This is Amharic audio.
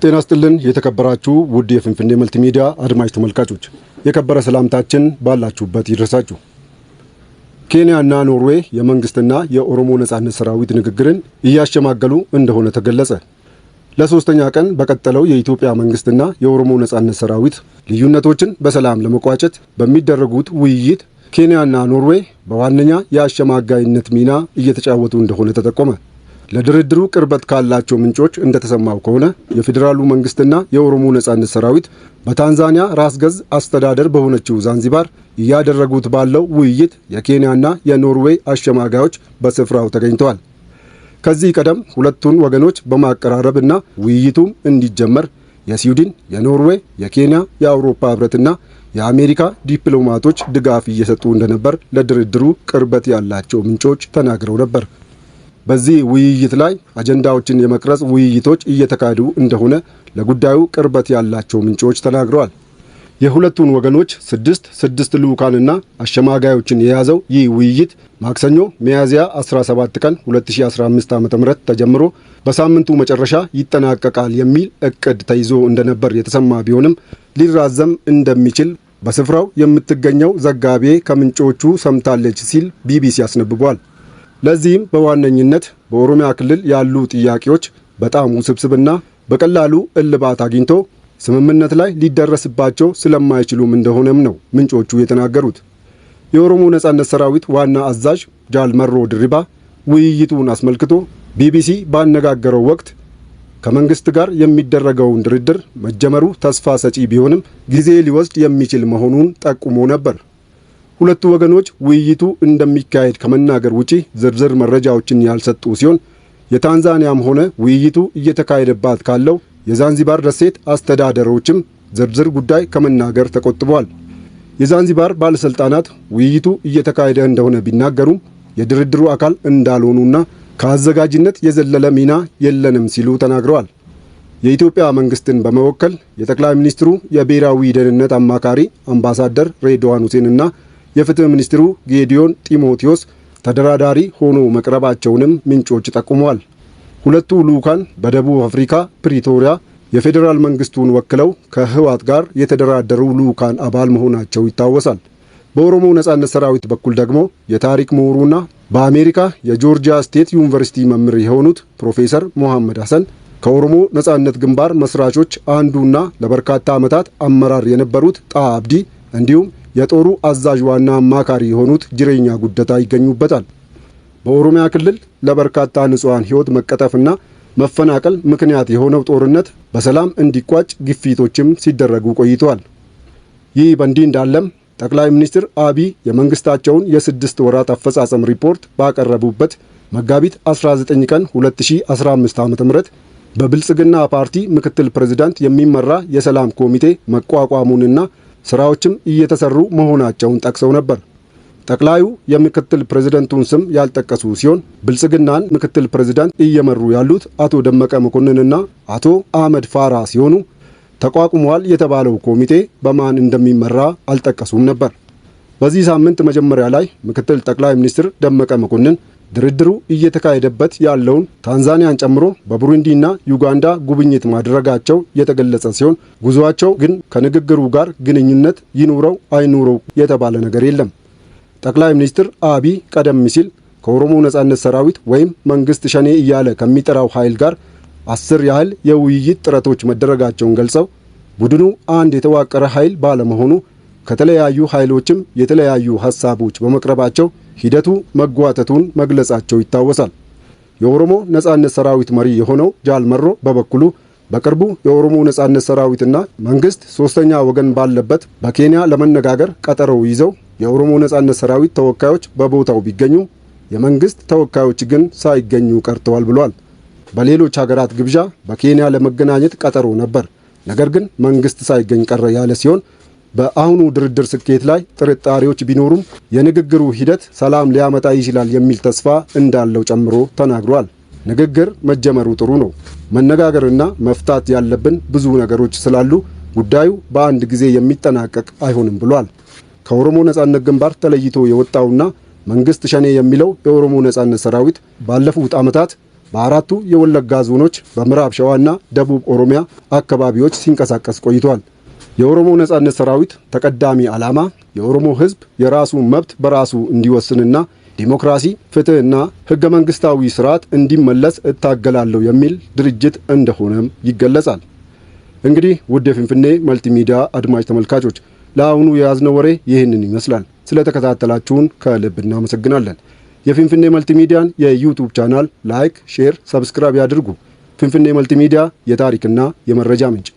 ጤና ይስጥልን የተከበራችሁ ውድ የፍንፍኔ መልቲሚዲያ አድማጭ ተመልካቾች፣ የከበረ ሰላምታችን ባላችሁበት ይድረሳችሁ። ኬንያና ኖርዌይ የመንግስትና የኦሮሞ ነጻነት ሰራዊት ንግግርን እያሸማገሉ እንደሆነ ተገለጸ። ለሶስተኛ ቀን በቀጠለው የኢትዮጵያ መንግስትና የኦሮሞ ነጻነት ሰራዊት ልዩነቶችን በሰላም ለመቋጨት በሚደረጉት ውይይት ኬንያና ኖርዌይ በዋነኛ የአሸማጋይነት ሚና እየተጫወቱ እንደሆነ ተጠቆመ። ለድርድሩ ቅርበት ካላቸው ምንጮች እንደተሰማው ከሆነ የፌዴራሉ መንግስትና የኦሮሞ ነጻነት ሰራዊት በታንዛኒያ ራስ ገዝ አስተዳደር በሆነችው ዛንዚባር እያደረጉት ባለው ውይይት የኬንያና የኖርዌይ አሸማጋዮች በስፍራው ተገኝተዋል። ከዚህ ቀደም ሁለቱን ወገኖች በማቀራረብና ውይይቱም እንዲጀመር የስዊድን፣ የኖርዌይ፣ የኬንያ፣ የአውሮፓ ህብረትና የአሜሪካ ዲፕሎማቶች ድጋፍ እየሰጡ እንደነበር ለድርድሩ ቅርበት ያላቸው ምንጮች ተናግረው ነበር። በዚህ ውይይት ላይ አጀንዳዎችን የመቅረጽ ውይይቶች እየተካሄዱ እንደሆነ ለጉዳዩ ቅርበት ያላቸው ምንጮች ተናግረዋል። የሁለቱን ወገኖች ስድስት ልዑካንና አሸማጋዮችን የያዘው ይህ ውይይት ማክሰኞ ሚያዝያ 17 ቀን 2015 ዓ.ም ተጀምሮ በሳምንቱ መጨረሻ ይጠናቀቃል የሚል እቅድ ተይዞ እንደነበር የተሰማ ቢሆንም ሊራዘም እንደሚችል በስፍራው የምትገኘው ዘጋቢ ከምንጮቹ ሰምታለች ሲል ቢቢሲ አስነብቧል። ለዚህም በዋነኝነት በኦሮሚያ ክልል ያሉ ጥያቄዎች በጣም ውስብስብና በቀላሉ እልባት አግኝቶ ስምምነት ላይ ሊደረስባቸው ስለማይችሉም እንደሆነም ነው ምንጮቹ የተናገሩት። የኦሮሞ ነጻነት ሰራዊት ዋና አዛዥ ጃልመሮ ድሪባ ውይይቱን አስመልክቶ ቢቢሲ ባነጋገረው ወቅት ከመንግስት ጋር የሚደረገውን ድርድር መጀመሩ ተስፋ ሰጪ ቢሆንም ጊዜ ሊወስድ የሚችል መሆኑን ጠቁሞ ነበር። ሁለቱ ወገኖች ውይይቱ እንደሚካሄድ ከመናገር ውጪ ዝርዝር መረጃዎችን ያልሰጡ ሲሆን የታንዛኒያም ሆነ ውይይቱ እየተካሄደባት ካለው የዛንዚባር ደሴት አስተዳደሮችም ዝርዝር ጉዳይ ከመናገር ተቆጥበዋል። የዛንዚባር ባለስልጣናት ውይይቱ እየተካሄደ እንደሆነ ቢናገሩም የድርድሩ አካል እንዳልሆኑና ከአዘጋጅነት የዘለለ ሚና የለንም ሲሉ ተናግረዋል። የኢትዮጵያ መንግስትን በመወከል የጠቅላይ ሚኒስትሩ የብሔራዊ ደህንነት አማካሪ አምባሳደር ሬድዋን ሁሴንና የፍትህ ሚኒስትሩ ጌዲዮን ጢሞቴዎስ ተደራዳሪ ሆኖ መቅረባቸውንም ምንጮች ጠቁመዋል። ሁለቱ ልዑካን በደቡብ አፍሪካ ፕሪቶሪያ የፌዴራል መንግስቱን ወክለው ከህወሓት ጋር የተደራደሩ ልዑካን አባል መሆናቸው ይታወሳል። በኦሮሞ ነጻነት ሰራዊት በኩል ደግሞ የታሪክ ምሁሩና በአሜሪካ የጆርጂያ ስቴት ዩኒቨርሲቲ መምህር የሆኑት ፕሮፌሰር ሞሐመድ ሐሰን ከኦሮሞ ነጻነት ግንባር መስራቾች አንዱና ለበርካታ ዓመታት አመራር የነበሩት ጣ አብዲ እንዲሁም የጦሩ አዛዥ ዋና አማካሪ የሆኑት ጅሬኛ ጉደታ ይገኙበታል። በኦሮሚያ ክልል ለበርካታ ንጹሃን ህይወት መቀጠፍና መፈናቀል ምክንያት የሆነው ጦርነት በሰላም እንዲቋጭ ግፊቶችም ሲደረጉ ቆይተዋል። ይህ በእንዲህ እንዳለም ጠቅላይ ሚኒስትር አብይ የመንግስታቸውን የ6 ወራት አፈጻጸም ሪፖርት ባቀረቡበት መጋቢት 19 ቀን 2015 ዓ.ም በብልጽግና ፓርቲ ምክትል ፕሬዝዳንት የሚመራ የሰላም ኮሚቴ መቋቋሙንና ስራዎችም እየተሰሩ መሆናቸውን ጠቅሰው ነበር። ጠቅላዩ የምክትል ፕሬዝዳንቱን ስም ያልጠቀሱ ሲሆን ብልጽግናን ምክትል ፕሬዝዳንት እየመሩ ያሉት አቶ ደመቀ መኮንንና አቶ አህመድ ፋራ ሲሆኑ ተቋቁሟል የተባለው ኮሚቴ በማን እንደሚመራ አልጠቀሱም ነበር። በዚህ ሳምንት መጀመሪያ ላይ ምክትል ጠቅላይ ሚኒስትር ደመቀ መኮንን ድርድሩ እየተካሄደበት ያለውን ታንዛኒያን ጨምሮ በቡሩንዲና ዩጋንዳ ጉብኝት ማድረጋቸው የተገለጸ ሲሆን ጉዞአቸው ግን ከንግግሩ ጋር ግንኙነት ይኑረው አይኑረው የተባለ ነገር የለም። ጠቅላይ ሚኒስትር አብይ ቀደም ሲል ከኦሮሞ ነጻነት ሰራዊት ወይም መንግስት ሸኔ እያለ ከሚጠራው ኃይል ጋር 10 ያህል የውይይት ጥረቶች መደረጋቸውን ገልጸው ቡድኑ አንድ የተዋቀረ ኃይል ባለመሆኑ ከተለያዩ ኃይሎችም የተለያዩ ሐሳቦች በመቅረባቸው ሂደቱ መጓተቱን መግለጻቸው ይታወሳል። የኦሮሞ ነጻነት ሰራዊት መሪ የሆነው ጃልመሮ በበኩሉ በቅርቡ የኦሮሞ ነጻነት ሰራዊትና መንግስት ሶስተኛ ወገን ባለበት በኬንያ ለመነጋገር ቀጠሮ ይዘው የኦሮሞ ነጻነት ሰራዊት ተወካዮች በቦታው ቢገኙ የመንግስት ተወካዮች ግን ሳይገኙ ቀርተዋል ብሏል። በሌሎች ሀገራት ግብዣ በኬንያ ለመገናኘት ቀጠሮ ነበር፣ ነገር ግን መንግስት ሳይገኝ ቀረ ያለ ሲሆን በአሁኑ ድርድር ስኬት ላይ ጥርጣሬዎች ቢኖሩም የንግግሩ ሂደት ሰላም ሊያመጣ ይችላል የሚል ተስፋ እንዳለው ጨምሮ ተናግሯል። ንግግር መጀመሩ ጥሩ ነው። መነጋገርና መፍታት ያለብን ብዙ ነገሮች ስላሉ ጉዳዩ በአንድ ጊዜ የሚጠናቀቅ አይሆንም ብሏል። ከኦሮሞ ነጻነት ግንባር ተለይቶ የወጣውና መንግስት ሸኔ የሚለው የኦሮሞ ነጻነት ሰራዊት ባለፉት ዓመታት በአራቱ የወለጋ ዞኖች በምዕራብ ሸዋና ደቡብ ኦሮሚያ አካባቢዎች ሲንቀሳቀስ ቆይቷል። የኦሮሞ ነጻነት ሰራዊት ተቀዳሚ ዓላማ የኦሮሞ ሕዝብ የራሱ መብት በራሱ እንዲወስንና ዲሞክራሲ፣ ፍትህና ህገ መንግስታዊ ስርዓት እንዲመለስ እታገላለሁ የሚል ድርጅት እንደሆነም ይገለጻል። እንግዲህ ውድ የፍንፍኔ መልቲሚዲያ አድማጭ ተመልካቾች ለአሁኑ የያዝነው ወሬ ይህንን ይመስላል። ስለተከታተላችሁን ከልብ እናመሰግናለን። የፍንፍኔ መልቲሚዲያን የዩቲዩብ ቻናል ላይክ፣ ሼር፣ ሰብስክራይብ ያድርጉ። ፍንፍኔ መልቲሚዲያ የታሪክና የመረጃ ምንጭ